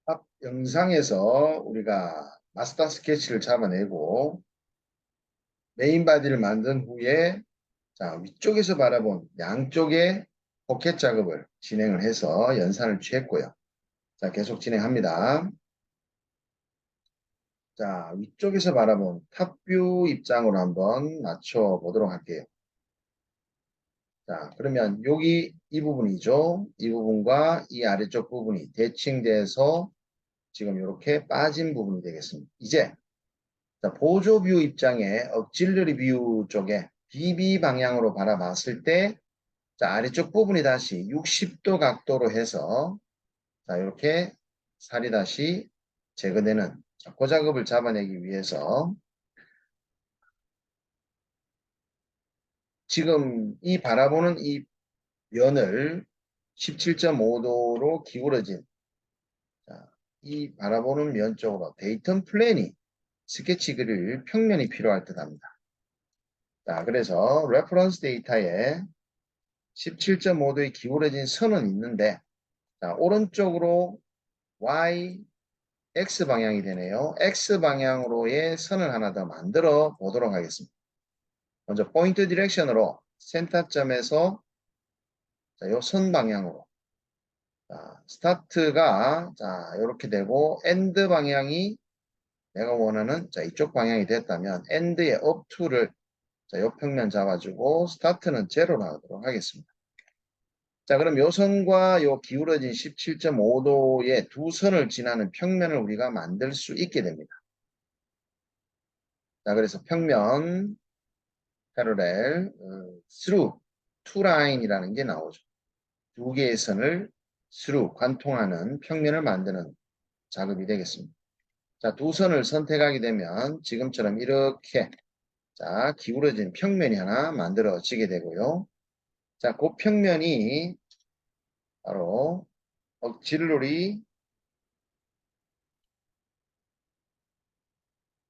앞 영상에서 우리가 마스터 스케치를 잡아내고 메인 바디를 만든 후에 자, 위쪽에서 바라본 양쪽의 포켓 작업을 진행을 해서 연산을 취했고요. 자, 계속 진행합니다. 자, 위쪽에서 바라본 탑뷰 입장으로 한번 맞춰 보도록 할게요. 자, 그러면 여기 이 부분이죠. 이 부분과 이 아래쪽 부분이 대칭돼서 지금 이렇게 빠진 부분이 되겠습니다. 이제 자, 보조 뷰 입장에 억질러리 뷰 쪽에 DB 방향으로 바라봤을 때 자, 아래쪽 부분이 다시 60도 각도로 해서 자, 이렇게 살이 다시 제거되는 자, 그 작업을 잡아내기 위해서 지금 이 바라보는 이 면을 17.5도로 기울어진 자, 이 바라보는 면 쪽으로 데이턴 플랜이 스케치 그릴 평면이 필요할 듯 합니다. 자, 그래서 레퍼런스 데이터에 17.5도의 기울어진 선은 있는데 자, 오른쪽으로 Y, X 방향이 되네요. X 방향으로의 선을 하나 더 만들어 보도록 하겠습니다. 먼저 포인트 디렉션으로 센터점에서 요 선 방향으로 자, 스타트가 자, 이렇게 되고 엔드 방향이 내가 원하는 자, 이쪽 방향이 됐다면 엔드의 업투를 자, 요 평면 잡아주고 스타트는 제로로 하도록 하겠습니다. 자, 그럼 요 선과 요 기울어진 17.5도의 두 선을 지나는 평면을 우리가 만들 수 있게 됩니다. 자, 그래서 평면 패러렐 through two line이라는 게 나오죠. 두 개의 선을 through 관통하는 평면을 만드는 작업이 되겠습니다. 자, 두 선을 선택하게 되면 지금처럼 이렇게 자, 기울어진 평면이 하나 만들어지게 되고요. 자, 그 평면이 바로 억질러리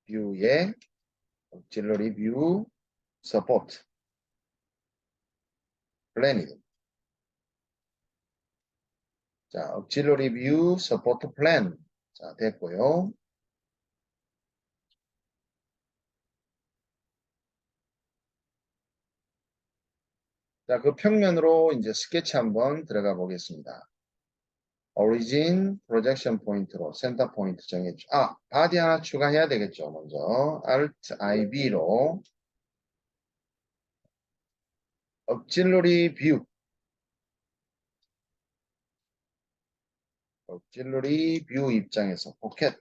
뷰의 억질러리 뷰 서포트 플랜이 됩니다. 자, 억질러리 뷰 서포트 플랜 자, 됐고요. 자, 그 평면으로 이제 스케치 한번 들어가 보겠습니다. 오리진 프로젝션 포인트로 센터 포인트 정해주. 아, 바디 하나 추가해야 되겠죠. 먼저 Alt IB로 억질러리 뷰 억질러리 뷰 입장에서 포켓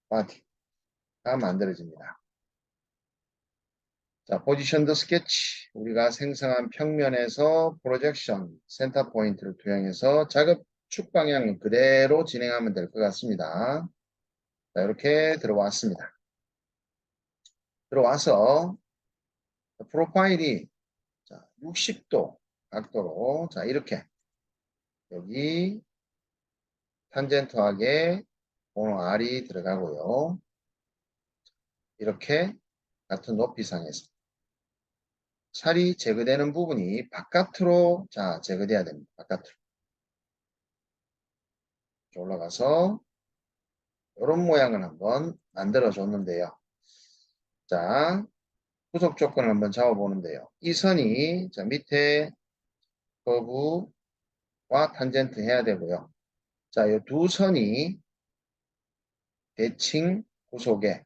바디가 만들어집니다. 자, 포지션드 스케치 우리가 생성한 평면에서 프로젝션 센터 포인트를 투영해서 작업 축 방향은 그대로 진행하면 될 것 같습니다. 자, 이렇게 들어왔습니다. 들어와서 프로파일이 자, 60도 각도로 자, 이렇게 여기 탄젠트하게 번호 R이 들어가고요. 이렇게 같은 높이상에서 살이 제거되는 부분이 바깥으로 자, 제거돼야 됩니다. 바깥으로 올라가서 이런 모양을 한번 만들어 줬는데요. 자, 후속 조건을 한번 잡아 보는데요. 이 선이 자, 밑에 커브와 탄젠트 해야 되고요. 자, 이 두 선이 대칭 구속에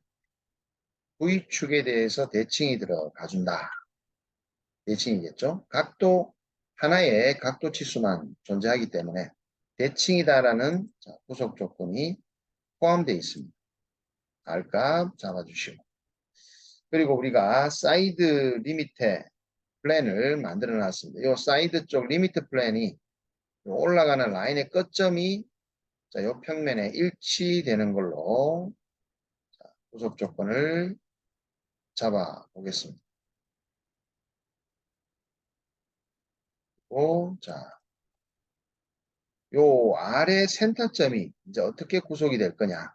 V축에 대해서 대칭이 들어가 준다. 대칭이겠죠. 각도 하나의 각도 치수만 존재하기 때문에 대칭이다라는 구속 조건이 포함되어 있습니다. R값 잡아주시고 그리고 우리가 사이드 리미트 플랜을 만들어 놨습니다. 이 사이드 쪽 리미트 플랜이 올라가는 라인의 끝점이 자, 이 평면에 일치되는 걸로 구속 조건을 잡아 보겠습니다. 자, 요 아래 센터점이 이제 어떻게 구속이 될 거냐.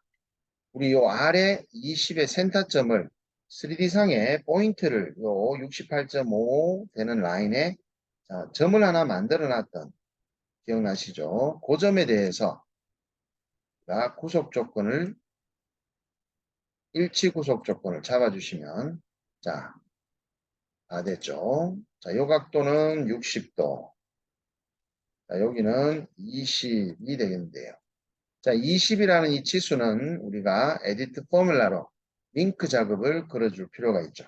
우리 요 아래 20의 센터점을 3D상에 포인트를 요 68.5 되는 라인에 자, 점을 하나 만들어 놨던 기억나시죠? 그 점에 대해서 구속 조건을 일치 구속 조건을 잡아주시면 자, 다 됐죠. 자, 요 각도는 60도. 자, 여기는 20이 되겠는데요. 자, 20이라는 이 치수는 우리가 에디트 포뮬라로 링크 작업을 걸어줄 필요가 있죠.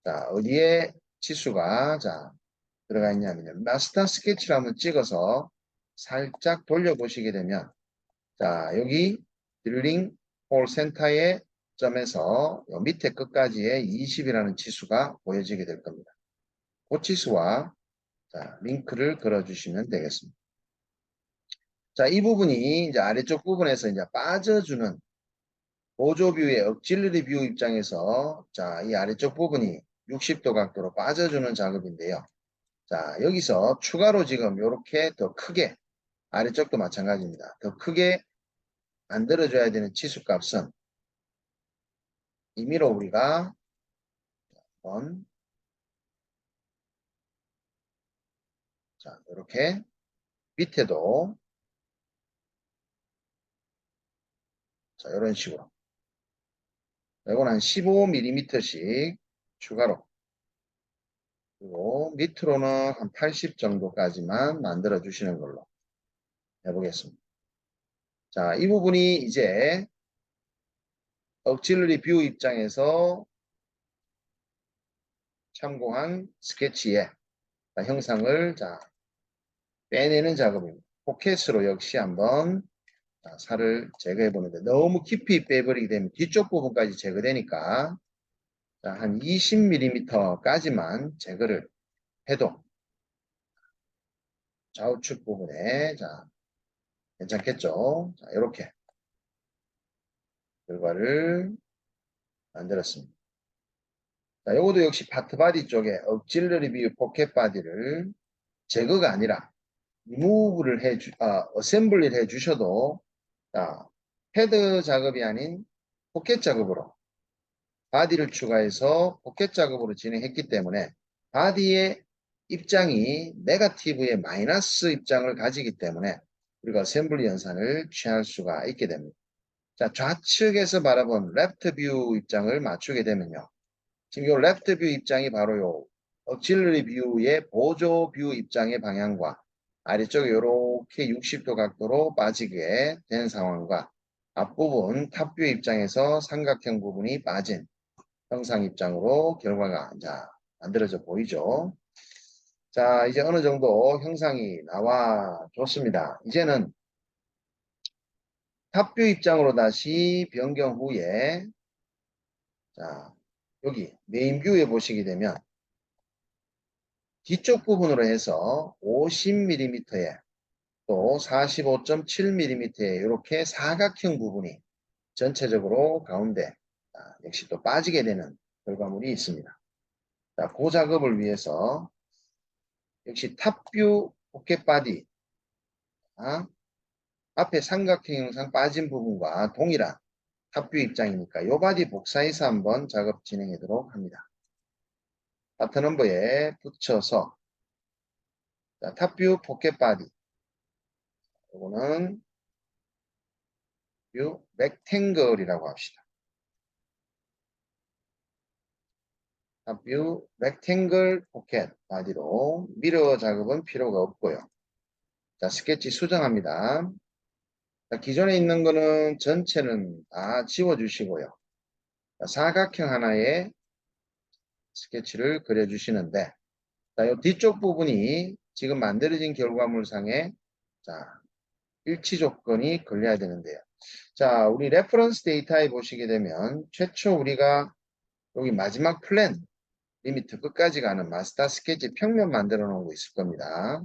자, 어디에 치수가 들어가 있냐면 마스터 스케치를 한번 찍어서 살짝 돌려보시게 되면 여기 딜링 홀 센터의 점에서 요 밑에 끝까지의 20이라는 치수가 보여지게 될 겁니다. 그 치수와 링크를 걸어주시면 되겠습니다. 자, 이 부분이 이제 아래쪽 부분에서 이제 빠져주는 보조뷰의 억질러리 뷰 입장에서 이 아래쪽 부분이 60도 각도로 빠져주는 작업인데요. 자, 여기서 추가로 지금 이렇게 더 크게 아래쪽도 마찬가지입니다. 더 크게 만들어줘야 되는 치수값은 임의로 우리가 한번 이렇게 밑에도 이런 식으로 이건 한 15mm씩 추가로 그리고 밑으로는 한 80 정도까지만 만들어 주시는 걸로 해보겠습니다. 자, 이 부분이 이제 억질러리 뷰 입장에서 참고한 스케치의 형상을 빼내는 작업입니다. 포켓으로 역시 한번 살을 제거해 보는데 너무 깊이 빼버리게 되면 뒤쪽 부분까지 제거되니까 한 20mm까지만 제거를 해도 좌우측 부분에 괜찮겠죠? 이렇게 결과를 만들었습니다. 요것도 역시 파트 바디 쪽에 억질러리 뷰 포켓 바디를 제거가 아니라 리무브를 어셈블리를 해 주셔도 헤드 작업이 아닌 포켓 작업으로 바디를 추가해서 포켓 작업으로 진행했기 때문에 바디의 입장이 네거티브의 마이너스 입장을 가지기 때문에 우리가 어셈블리 연산을 취할 수가 있게 됩니다. 자, 좌측에서 바라본 레프트 뷰 입장을 맞추게 되면요. 지금 이 레프트 뷰 입장이 바로 요 억질러리 뷰의 보조 뷰 입장의 방향과 아래쪽에 이렇게 60도 각도로 빠지게 된 상황과 앞부분 탑뷰 입장에서 삼각형 부분이 빠진 형상 입장으로 결과가 만들어져 보이죠. 자, 이제 어느 정도 형상이 나와 줬습니다. 이제는 탑뷰 입장으로 다시 변경 후에 여기 메인 뷰에 보시게 되면 뒤쪽 부분으로 해서 50mm에 또 45.7mm에 이렇게 사각형 부분이 전체적으로 가운데 역시 또 빠지게 되는 결과물이 있습니다. 자, 그 작업을 위해서 역시 탑뷰 포켓 바디 앞에 삼각형 형상 빠진 부분과 동일한 탑뷰 입장이니까 이 바디 복사해서 한번 작업 진행하도록 합니다. 파트 넘버에 붙여서 탑뷰 포켓 바디 이거는 뷰 렉탱글이라고 합시다. 탑뷰 렉탱글 포켓 바디로 미러 작업은 필요가 없고요. 자, 스케치 수정합니다. 자, 기존에 있는 거는 전체는 다 지워주시고요. 자, 사각형 하나에 스케치를 그려주시는데 이 뒤쪽 부분이 지금 만들어진 결과물상에 일치 조건이 걸려야 되는데요. 자, 우리 레퍼런스 데이터에 보시게 되면 최초 우리가 여기 마지막 플랜 리미트 끝까지 가는 마스터 스케치 평면 만들어 놓은 거 있을 겁니다.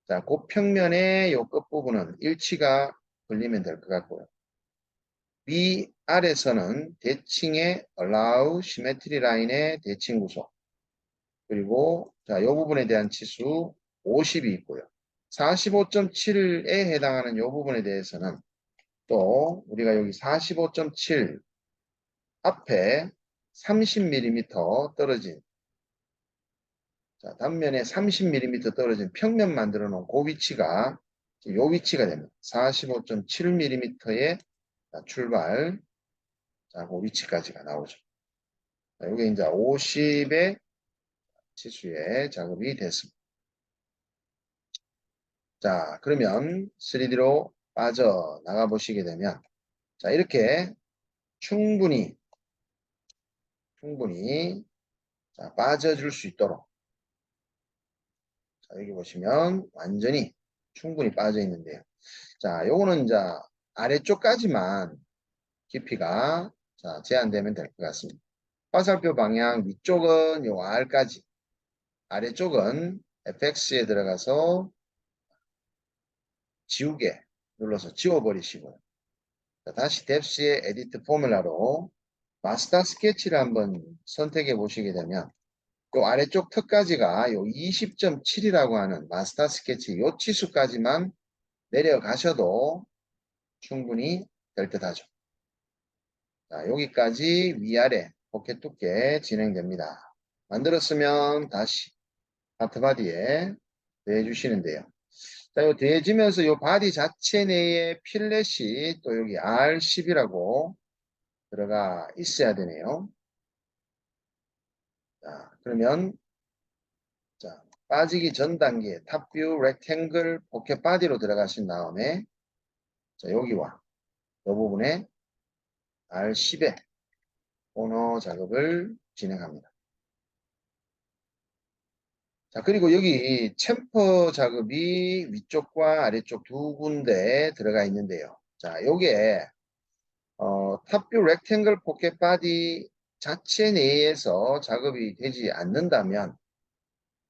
자, 그 평면의 요 끝부분은 일치가 걸리면 될 것 같고요. 위아래서는 대칭의 allow symmetry 라인의 대칭 구속 그리고 이 부분에 대한 치수 50이 있고요. 45.7에 해당하는 이 부분에 대해서는 또 우리가 여기 45.7 앞에 30mm 떨어진 단면에 30mm 떨어진 평면 만들어 놓은 그 위치가 요 위치가 됩니다. 45.7mm의 출발. 자, 그 위치까지가 나오죠. 자, 이게 이제 50의 치수의 작업이 됐습니다. 자, 그러면 3D로 빠져나가 보시게 되면, 자, 이렇게 충분히, 자, 빠져줄 수 있도록. 자, 여기 보시면 완전히 충분히 빠져 있는데요. 자, 요거는 이제 아래쪽까지만 깊이가 자, 제한되면 될 것 같습니다. 화살표 방향 위쪽은 요 R까지, 아래쪽은 FX에 들어가서 지우개 눌러서 지워버리시고요. 자, 다시 뎁스의 에디트 포뮬라로 마스터 스케치를 한번 선택해 보시게 되면 요 아래쪽 턱까지가 요 20.7이라고 하는 마스터 스케치 요 치수까지만 내려가셔도 충분히 될 듯하죠. 자, 여기까지 위아래 포켓 두께 진행됩니다. 만들었으면 다시 하트 바디에 더해주시는데요. 자, 요 더해지면서 요 바디 자체 내에 필렛이 또 여기 R10이라고 들어가 있어야 되네요. 자, 그러면 자, 빠지기 전 단계 탑뷰 렉탱글 포켓 바디로 들어가신 다음에 자, 여기와 이 부분에 R10에 오너 작업을 진행합니다. 자, 그리고 여기 챔퍼 작업이 위쪽과 아래쪽 두 군데 들어가 있는데요. 자, 요게 탑뷰 렉탱글 포켓 바디 자체 내에서 작업이 되지 않는다면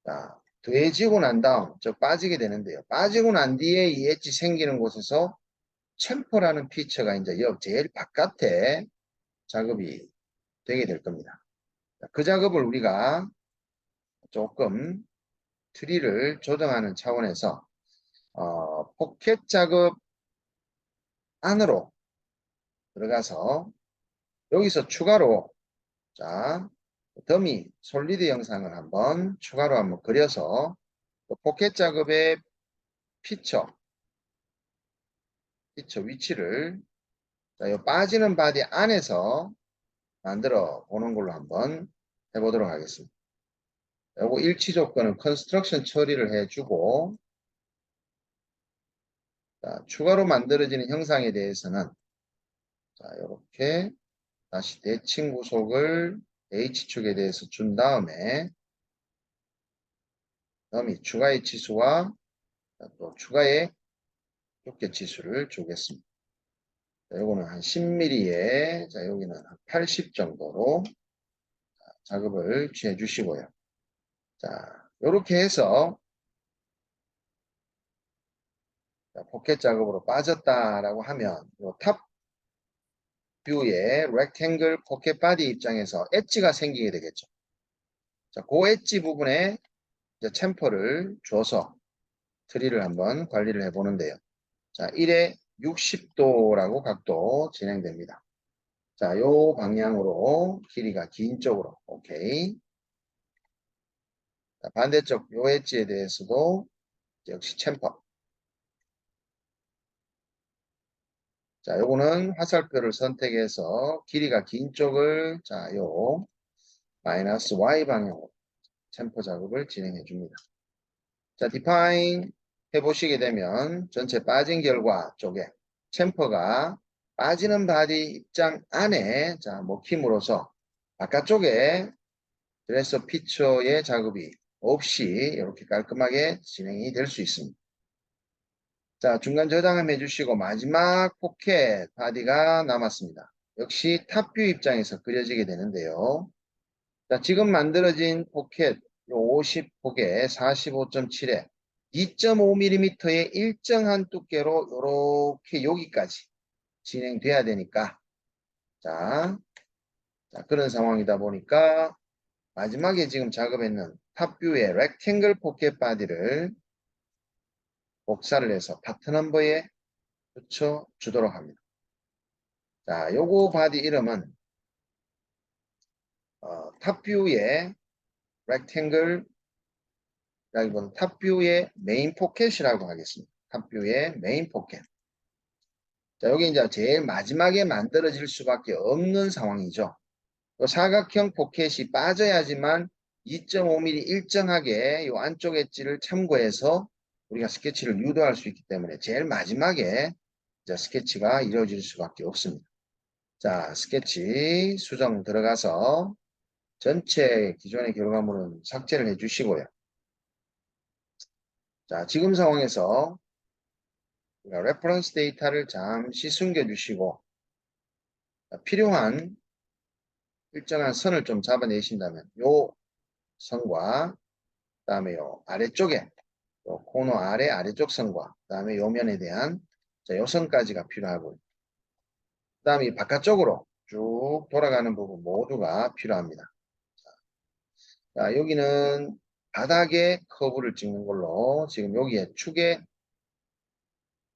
자, 더해지고 난 다음 즉 빠지게 되는데요. 빠지고 난 뒤에 이 엣지 생기는 곳에서 챔퍼라는 피처가 이제 여 제일 바깥에 작업이 되게 될 겁니다. 자, 그 작업을 우리가 조금 트리를 조정하는 차원에서 포켓 작업 안으로 들어가서 여기서 추가로 자 더미 솔리드 영상을 한번 추가로 한번 그려서 포켓 작업의 피처 위치를 자, 요 빠지는 바디 안에서 만들어 보는 걸로 한번 해보도록 하겠습니다. 요거 일치 조건은 컨스트럭션 처리를 해주고 자, 추가로 만들어지는 형상에 대해서는 자, 이렇게 다시 대칭 구속을 H축에 대해서 준 다음에 더미 추가의 치수와 또 추가의 두께 치수를 주겠습니다. 자, 요거는 한 10mm에 자, 여기는 한 80 정도로 작업을 취해 주시고요. 자, 이렇게 해서 포켓 작업으로 빠졌다라고 하면 탑 뷰의 렉탱글 포켓 바디 입장에서 엣지가 생기게 되겠죠. 자, 그 엣지 부분에 이제 챔퍼를 줘서 트리를 한번 관리를 해 보는데요. 자, 1에 60도라고 각도 진행됩니다. 자, 요 방향으로 길이가 긴 쪽으로 오케이. 자, 반대쪽 요 엣지에 대해서도 역시 챔퍼. 자, 요거는 화살표를 선택해서 길이가 긴 쪽을 자, 요 마이너스 Y 방향으로 챔퍼 작업을 진행해 줍니다. 자, 디파인 해보시게 되면 전체 빠진 결과 쪽에 챔퍼가 빠지는 바디 입장 안에 자, 먹힘으로써 바깥쪽에 드레서 피처의 작업이 없이 이렇게 깔끔하게 진행이 될 수 있습니다. 자, 중간 저장을 해주시고 마지막 포켓 바디가 남았습니다. 역시 탑뷰 입장에서 그려지게 되는데요. 자, 지금 만들어진 포켓 50폭에 45.7에 2.5mm의 일정한 두께로 이렇게 여기까지 진행돼야 되니까 자, 그런 상황이다 보니까 마지막에 지금 작업했는 탑뷰의 렉탱글 포켓 바디를 복사를 해서 파트 넘버에 붙여 주도록 합니다. 자, 요거 바디 이름은 탑뷰의 렉탱글 라기보다 탑뷰의 메인 포켓이라고 하겠습니다. 탑뷰의 메인 포켓. 자, 여기 이제 제일 마지막에 만들어질 수밖에 없는 상황이죠. 요 사각형 포켓이 빠져야지만 2.5mm 일정하게 요 안쪽 엣지를 참고해서 우리가 스케치를 유도할 수 있기 때문에 제일 마지막에 이제 스케치가 이루어질 수밖에 없습니다. 자, 스케치 수정 들어가서 전체 기존의 결과물은 삭제를 해주시고요. 자, 지금 상황에서 레퍼런스 데이터를 잠시 숨겨주시고 필요한 일정한 선을 좀 잡아내신다면 요 선과 그 다음에 요 아래쪽에 요 코너 아래쪽 선과 그 다음에 요 면에 대한 요 선까지가 필요하고 그 다음에 바깥쪽으로 쭉 돌아가는 부분 모두가 필요합니다. 자, 여기는 바닥에 커브를 찍는 걸로 지금 여기에 축에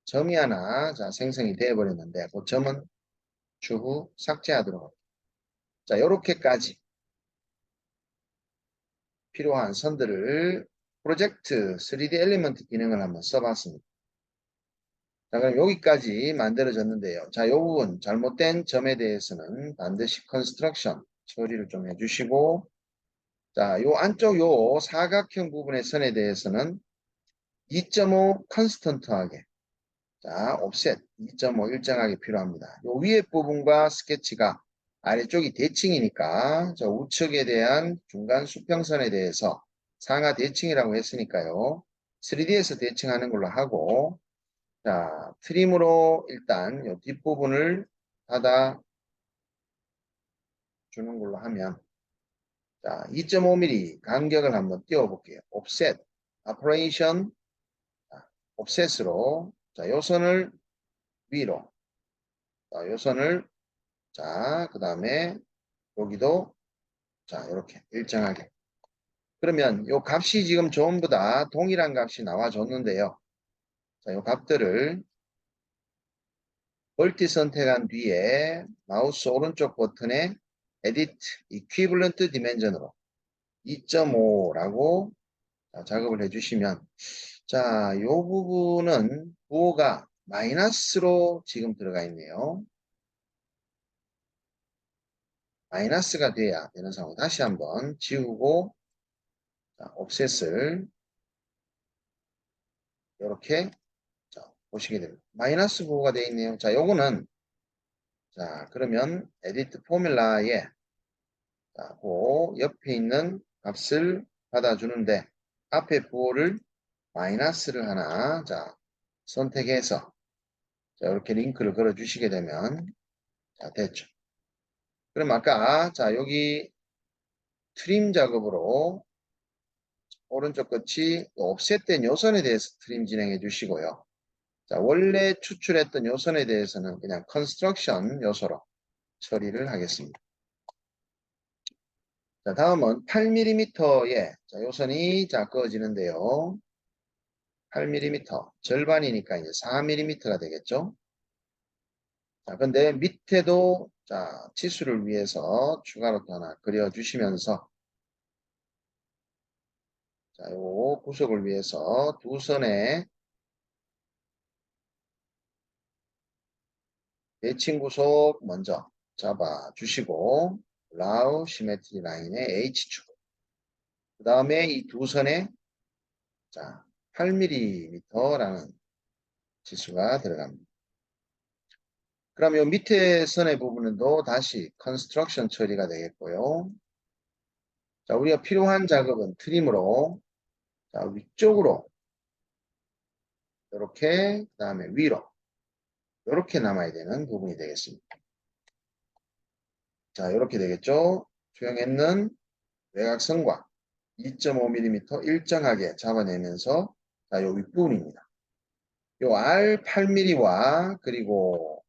점이 하나 생성이 되어 버렸는데 그 점은 추후 삭제하도록 합니다. 자, 요렇게까지 필요한 선들을 프로젝트 3D 엘리먼트 기능을 한번 써봤습니다. 자, 그럼 여기까지 만들어졌는데요. 자, 이 부분 잘못된 점에 대해서는 반드시 컨스트럭션 처리를 좀 해주시고, 자, 요 안쪽 요 사각형 부분의 선에 대해서는 2.5 컨스턴트하게, 자, 옵셋 2.5 일정하게 필요합니다. 요 위에 부분과 스케치가 아래쪽이 대칭이니까 저 우측에 대한 중간 수평선에 대해서 상하 대칭이라고 했으니까요. 3D에서 대칭하는 걸로 하고, 자, 트림으로 일단 이 뒷부분을 닫아 주는 걸로 하면, 자, 2.5mm 간격을 한번 띄워 볼게요. 옵셋, 오퍼레이션, 옵셋으로, 자, 요 선을 위로, 자, 요 선을, 자, 그 다음에 여기도, 자, 이렇게 일정하게. 그러면 요 값이 지금 전부 다 동일한 값이 나와줬는데요. 자, 요 값들을 멀티 선택한 뒤에 마우스 오른쪽 버튼에 Edit Equivalent Dimension으로 2.5라고 작업을 해주시면, 자, 이 부분은 부호가 마이너스로 지금 들어가 있네요. 마이너스가 돼야 되는 상황. 다시 한번 지우고, 자, 옵셋을 이렇게 보시게 됩니다. 마이너스 부호가 되어 있네요. 자, 요거는, 자, 그러면 에디트 포뮬라에 자, 그 옆에 있는 값을 받아주는데 앞에 부호를 마이너스를 하나 자 선택해서 자, 이렇게 링크를 걸어 주시게 되면 자 됐죠. 그럼 아까 자 여기 트림 작업으로 오른쪽 끝이 옵셋된 요선에 대해서 트림 진행해 주시고요. 자 원래 추출했던 요선에 대해서는 그냥 컨스트럭션 요소로 처리를 하겠습니다. 자 다음은 8mm의 자, 요선이 자 그어지는데요. 8mm 절반이니까 이제 4mm가 되겠죠. 자, 근데 밑에도 자, 치수를 위해서 추가로 또 하나 그려 주시면서 자, 요 구석을 위해서 두 선의 대칭 구속 먼저 잡아 주시고 라우 시메트리 라인의 H축 그 다음에 이 두 선에 자, 8mm라는 지수가 들어갑니다. 그럼 요 밑에 선의 부분도 다시 컨스트럭션 처리가 되겠고요. 자, 우리가 필요한 작업은 트림으로 자, 위쪽으로 이렇게 그 다음에 위로 이렇게 남아야 되는 부분이 되겠습니다. 자, 이렇게 되겠죠. 투영했는 외곽선과 2.5mm 일정하게 잡아내면서 자, 요 윗부분입니다. 요 R 8mm와 그리고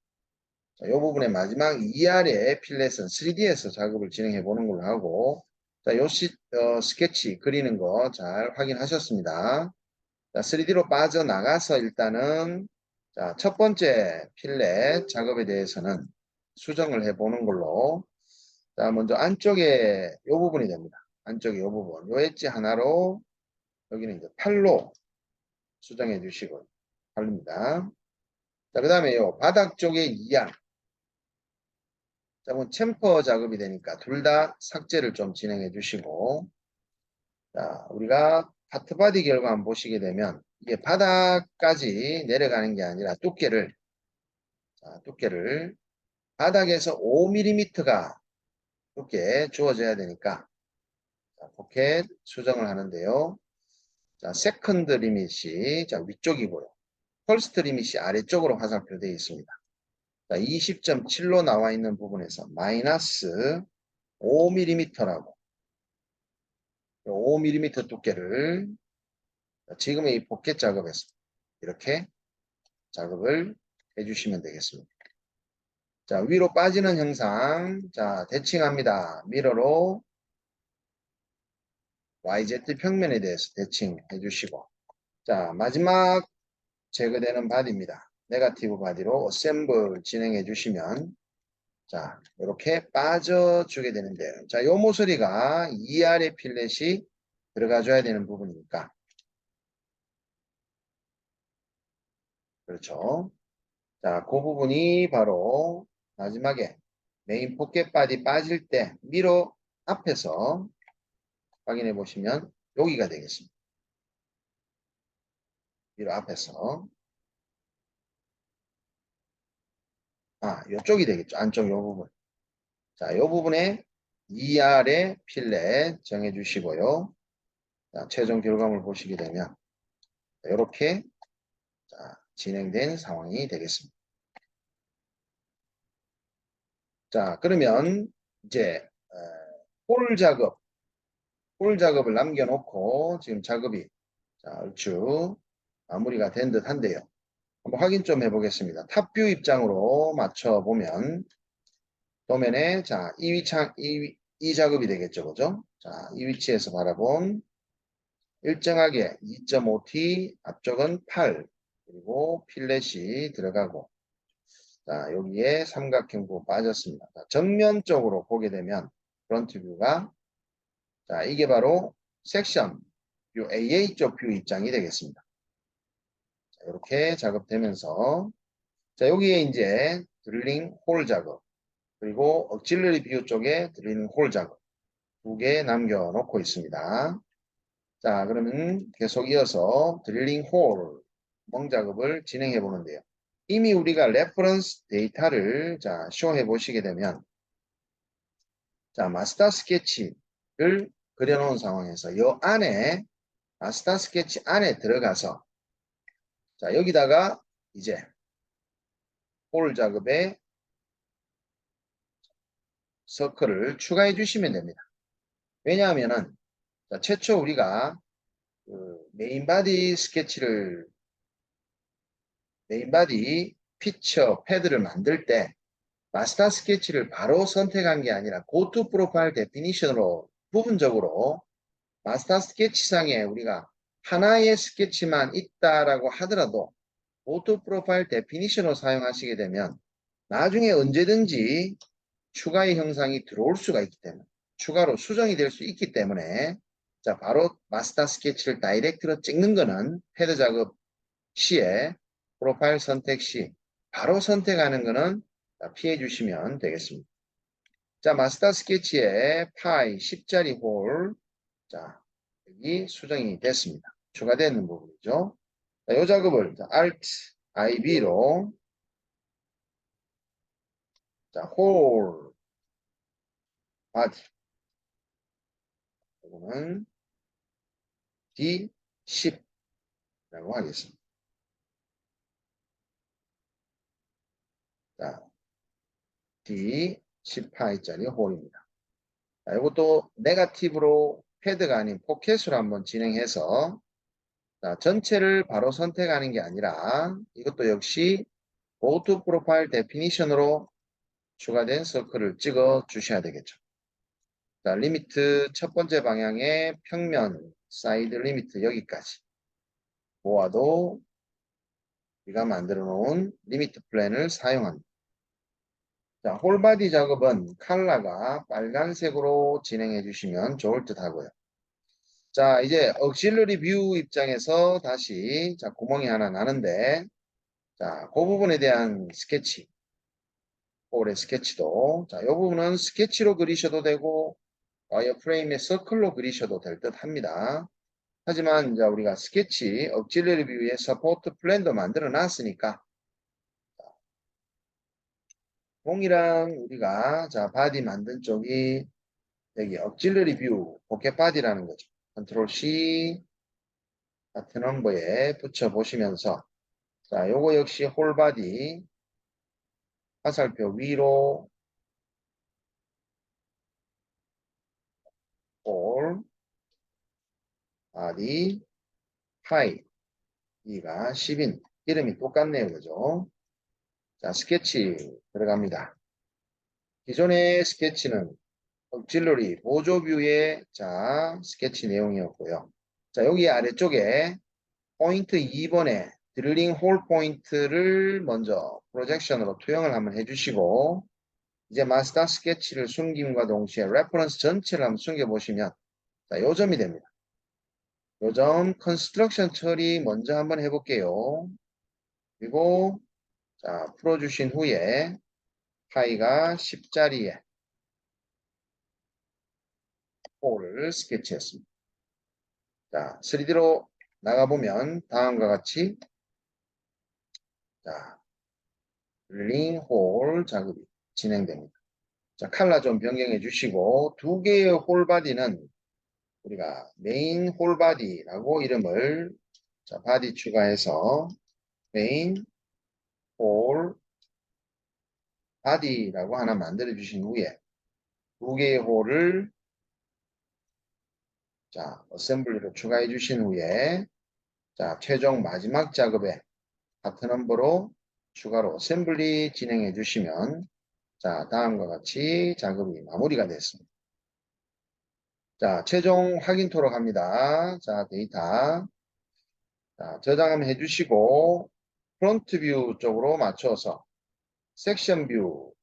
자, 요 부분의 마지막 2R의 필렛은 3D에서 작업을 진행해 보는 걸로 하고 자, 요 스케치 그리는 거 잘 확인하셨습니다. 자, 3D로 빠져나가서 일단은 자, 첫 번째 필렛 작업에 대해서는 수정을 해보는 걸로 자, 먼저 안쪽에 이 부분이 됩니다. 안쪽에 이 부분. 요 엣지 하나로 여기는 이제 8로 수정해 주시고 팔립니다. 자, 그 다음에 요 바닥 쪽에 2알. 자, 그럼 챔퍼 작업이 되니까 둘 다 삭제를 좀 진행해 주시고, 자, 우리가 파트바디 결과 한번 보시게 되면, 이게 바닥까지 내려가는 게 아니라 두께를, 자, 두께를 바닥에서 5mm가 두께 주어져야 되니까, 자, 포켓 수정을 하는데요. 자, 세컨드 리밋이 자, 위쪽이고요. 퍼스트 리밋이 아래쪽으로 화살표 되어 있습니다. 자, 20.7로 나와 있는 부분에서 마이너스 5mm라고 5mm 두께를 지금의 이 포켓 작업에서 이렇게 작업을 해주시면 되겠습니다. 자, 위로 빠지는 형상, 자, 대칭합니다. 미러로 YZ 평면에 대해서 대칭해 주시고, 자, 마지막 제거되는 바디입니다. 네거티브 바디로 어셈블 진행해 주시면, 자, 이렇게 빠져주게 되는데요. 자, 요 모서리가 2R의 필렛이 들어가줘야 되는 부분이니까, 그렇죠. 자, 그 부분이 바로 마지막에 메인 포켓 바디 빠질 때 미러 앞에서 확인해 보시면 여기가 되겠습니다. 미러 앞에서. 아, 이쪽이 되겠죠. 안쪽 요 부분. 자, 요 부분에 2R의 필렛 정해 주시고요. 자, 최종 결과물 보시게 되면 이렇게 진행된 상황이 되겠습니다. 자, 그러면 이제 홀 작업, 홀 작업을 남겨놓고 지금 작업이 자, 얼추 마무리가 된 듯 한데요. 한번 확인 좀 해보겠습니다. 탑뷰 입장으로 맞춰보면 도면에 자, 이 작업이 되겠죠. 그죠? 자, 이 위치에서 바라본 일정하게 2.5T 앞쪽은 8 그리고 필렛이 들어가고 자, 여기에 삼각형 부분 빠졌습니다. 자, 정면적으로 보게 되면 프런트 뷰가 자, 이게 바로 섹션 뷰 AA 쪽 뷰 입장이 되겠습니다. 자, 이렇게 작업되면서 자, 여기에 이제 드릴링 홀 작업 그리고 억질러리 뷰 쪽에 드릴링 홀 작업 두 개 남겨놓고 있습니다. 자, 그러면 계속 이어서 드릴링 홀 구멍 작업을 진행해 보는데요. 이미 우리가 레퍼런스 데이터를 자, 쇼해 보시게 되면 자, 마스터 스케치를 그려놓은 상황에서 이 안에 마스터 스케치 안에 들어가서 자, 여기다가 이제 홀 작업에 서클을 추가해 주시면 됩니다. 왜냐하면은 자, 최초 우리가 메인 바디 스케치를 메인 바디 피처 패드를 만들 때 마스터 스케치를 바로 선택한 게 아니라 고투 프로파일 데피니션으로 부분적으로 마스터 스케치상에 우리가 하나의 스케치만 있다라고 하더라도 고투 프로파일 데피니션으로 사용하시게 되면 나중에 언제든지 추가의 형상이 들어올 수가 있기 때문에 추가로 수정이 될 수 있기 때문에 자 바로 마스터 스케치를 다이렉트로 찍는 거는 패드 작업 시에 프로파일 선택 시 바로 선택하는 거는 피해 주시면 되겠습니다. 자, 마스터 스케치에 파이 10짜리 홀 자, 여기 수정이 됐습니다. 추가되는 부분이죠. 자, 이 작업을 Alt IB로 자, 홀 바디 이거는 D10라고 하겠습니다. 자, D10파이짜리 홀입니다. 자, 이것도 네거티브로 패드가 아닌 포켓으로 한번 진행해서 자, 전체를 바로 선택하는 게 아니라 이것도 역시 Go-to Profile Definition으로 추가된 서클을 찍어 주셔야 되겠죠. 자, 리미트 첫 번째 방향의 평면 사이드 리미트 여기까지 모아도 우리가 만들어 놓은 리미트 플랜을 사용합니다. 자, 홀바디 작업은 컬러가 빨간색으로 진행해 주시면 좋을 듯 하고요. 자, 이제 auxiliary view 입장에서 다시 자, 구멍이 하나 나는데 자, 그 부분에 대한 스케치, 올해 스케치도 자, 이 부분은 스케치로 그리셔도 되고 와이어프레임의 서클로 그리셔도 될 듯 합니다. 하지만 이제 우리가 스케치, auxiliary view의 서포트 플랜도 만들어 놨으니까 동이랑 우리가 자, 바디 만든 쪽이 여기 auxiliary view, 포켓 바디라는 거죠. 컨트롤 C 같은 넘버에 붙여 보시면서 자, 요거 역시 홀바디 화살표 위로 홀 바디 하이 이가 10인 이름이 똑같네요. 그죠? 자, 스케치 들어갑니다. 기존의 스케치는 auxiliary 보조 뷰의 자, 스케치 내용이었고요. 자, 여기 아래쪽에 포인트 2번에 드릴링 홀 포인트를 먼저 프로젝션으로 투영을 한번 해주시고 이제 마스터 스케치를 숨김과 동시에 레퍼런스 전체를 한번 숨겨보시면 자, 요점이 됩니다. 요점 컨스트럭션 처리 먼저 한번 해볼게요. 그리고 자, 풀어주신 후에 파이가 10자리에 홀을 스케치했습니다. 자, 3D로 나가보면 다음과 같이 자, 링홀 작업이 진행됩니다. 자, 컬러 좀 변경해 주시고 두 개의 홀바디는 우리가 메인 홀바디라고 이름을 자, 바디 추가해서 메인 홀 바디라고 하나 만들어 주신 후에 두 개의 홀을 자, 어셈블리로 추가해 주신 후에 자, 최종 마지막 작업에 같은 넘버로 추가로 어셈블리 진행해 주시면 자, 다음과 같이 작업이 마무리가 됐습니다. 자, 최종 확인토록 합니다. 자, 데이터. 자, 저장 한번 해주시고, 프론트 뷰 쪽으로 맞춰서 섹션 뷰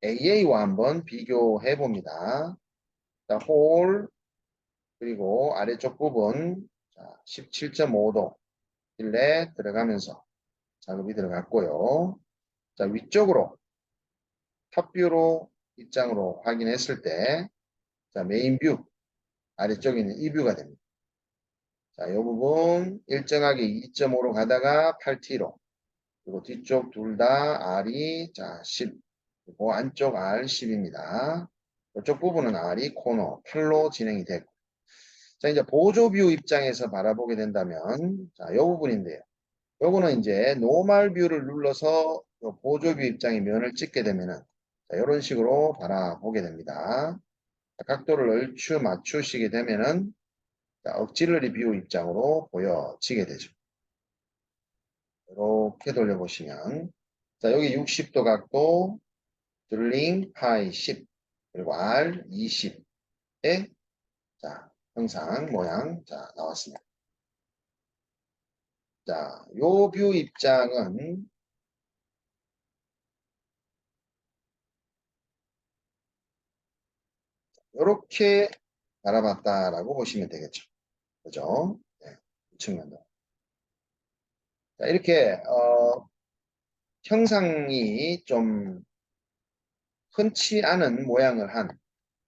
AA와 한번 비교해 봅니다. 자, 홀, 그리고 아래쪽 부분, 자, 17.5도 일레 들어가면서 작업이 들어갔고요. 자, 위쪽으로 탑뷰로 입장으로 확인했을 때, 자, 메인 뷰, 아래쪽에 있는 이 뷰가 됩니다. 자, 이 부분 일정하게 2.5로 가다가 8T로 그리고 뒤쪽 둘 다 R이 자 10 그리고 안쪽 R 10입니다. 이쪽 부분은 R이 코너 8로 진행이 됐고 자 이제 보조 뷰 입장에서 바라보게 된다면 자, 이 부분인데요. 요거는 이제 노멀 뷰를 눌러서 보조 뷰 입장의 면을 찍게 되면은 자, 이런 식으로 바라보게 됩니다. 자, 각도를 얼추 맞추시게 되면은 자, 억질러리 뷰 입장으로 보여지게 되죠. 이렇게 돌려보시면 자 여기 60도 각도 드링 파이 10 그리고 R 20의 자 형상 모양 자 나왔습니다. 자 요 뷰 입장은 이렇게 바라봤다라고 보시면 되겠죠. 그죠? 네, 이 측면도. 자, 이렇게 형상이 좀 흔치 않은 모양을 한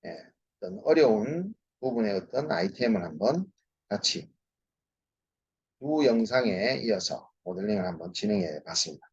예, 어떤 어려운 부분의 어떤 아이템을 한번 같이 두 영상에 이어서 모델링을 한번 진행해 봤습니다.